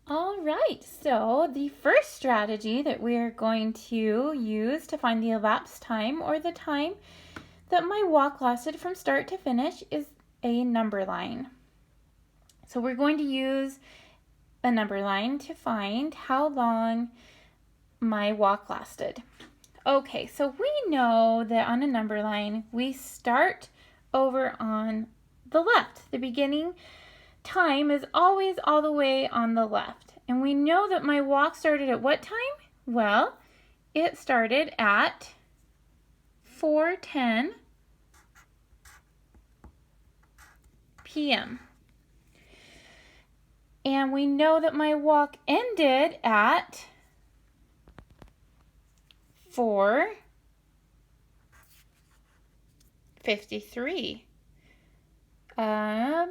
All right, so the first strategy that we're going to use to find the elapsed time, or the time that my walk lasted from start to finish, is a number line. So we're going to use a number line to find how long my walk lasted. Okay, so we know that on a number line, we start over on the left. The beginning time is always all the way on the left. And we know that my walk started at what time? Well, it started at 4:10 p.m. And we know that my walk ended at 4:53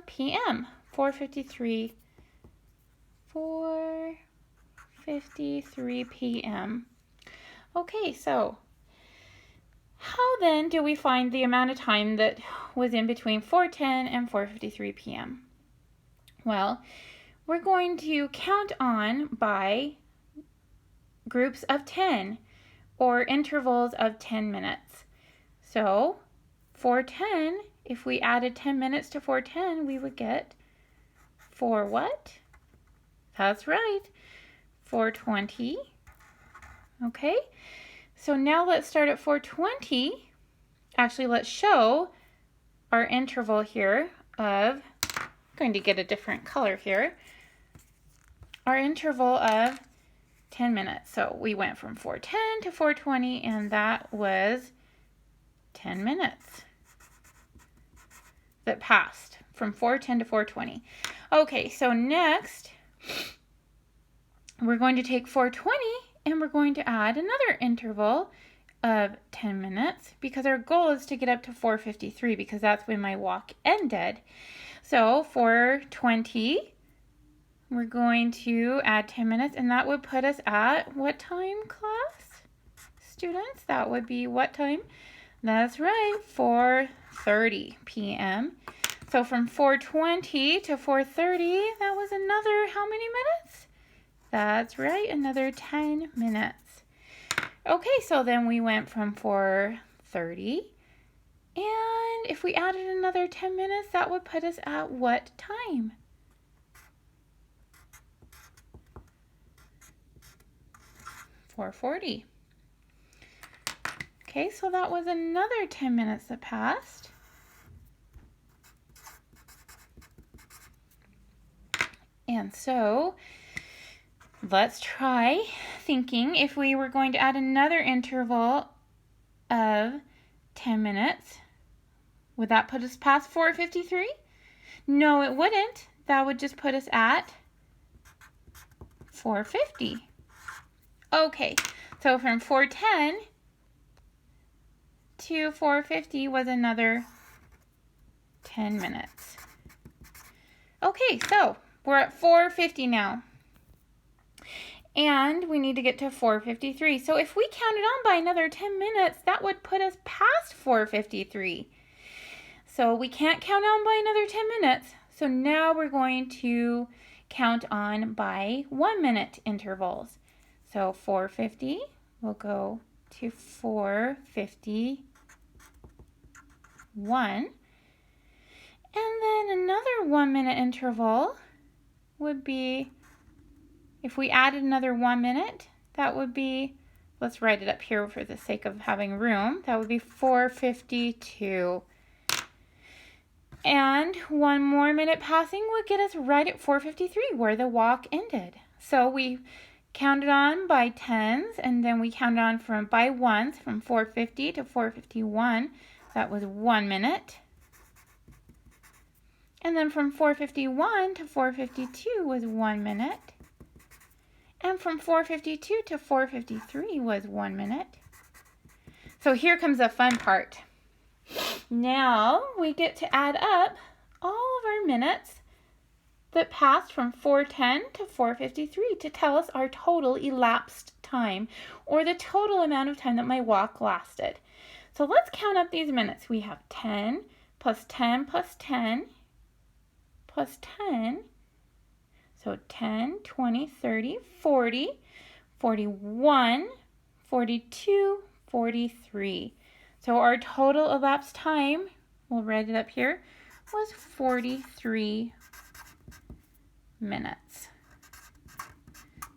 p.m. 4:53 p.m. Okay, so how then do we find the amount of time that was in between 4:10 and 4:53 p.m.? Well, we're going to count on by groups of 10 or intervals of 10 minutes. So 4:10, if we added 10 minutes to 4:10, we would get 4 what? That's right, 4:20. Okay, so now let's start at 4:20. Actually, let's show our interval here of, I'm going to get a different color here, our interval of 10 minutes. So we went from 4:10 to 4:20, and that was 10 minutes that passed from 4:10 to 4:20. Okay, so next we're going to take 4:20 and we're going to add another interval of 10 minutes because our goal is to get up to 4:53 because that's when my walk ended. So 4:20, we're going to add 10 minutes, and that would put us at what time, class? Students, that would be what time? That's right, 4:30 p.m. So from 4:20 to 4:30, that was another how many minutes? That's right, another 10 minutes. Okay, so then we went from 4:30, and if we added another 10 minutes, that would put us at what time? 4:40. Okay, so that was another 10 minutes that passed. And so let's try thinking if we were going to add another interval of 10 minutes. Would that put us past 4:53? No, it wouldn't. That would just put us at 4:50. Okay, so from 4:10 to 4:50 was another 10 minutes. Okay, so we're at 4:50 now. And we need to get to 4:53. So if we counted on by another 10 minutes, that would put us past 4:53. So we can't count on by another 10 minutes. So now we're going to count on by 1 minute intervals. So 4:50 will go to 4:51. And then another 1 minute interval would be, if we added another 1 minute, that would be, let's write it up here for the sake of having room, that would be 4:52. And 1 more minute passing would get us right at 4:53, where the walk ended. So we counted on by tens, and then we counted on by ones from 4:50 to 4:51. That was 1 minute. And then from 4:51 to 4:52 was 1 minute. And from 4:52 to 4:53 was 1 minute. So here comes the fun part. Now we get to add up all of our minutes that passed from 4:10 to 4:53 to tell us our total elapsed time, or the total amount of time that my walk lasted. So let's count up these minutes. We have 10 plus 10 plus 10 plus 10. So 10, 20, 30, 40, 41, 42, 43. So our total elapsed time, we'll write it up here, was 43 minutes.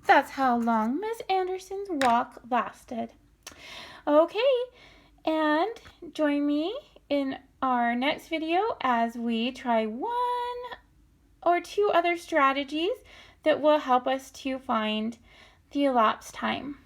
That's how long Miss Anderson's walk lasted. Okay, and join me in our next video as we try 1 or 2 other strategies that will help us to find the elapsed time.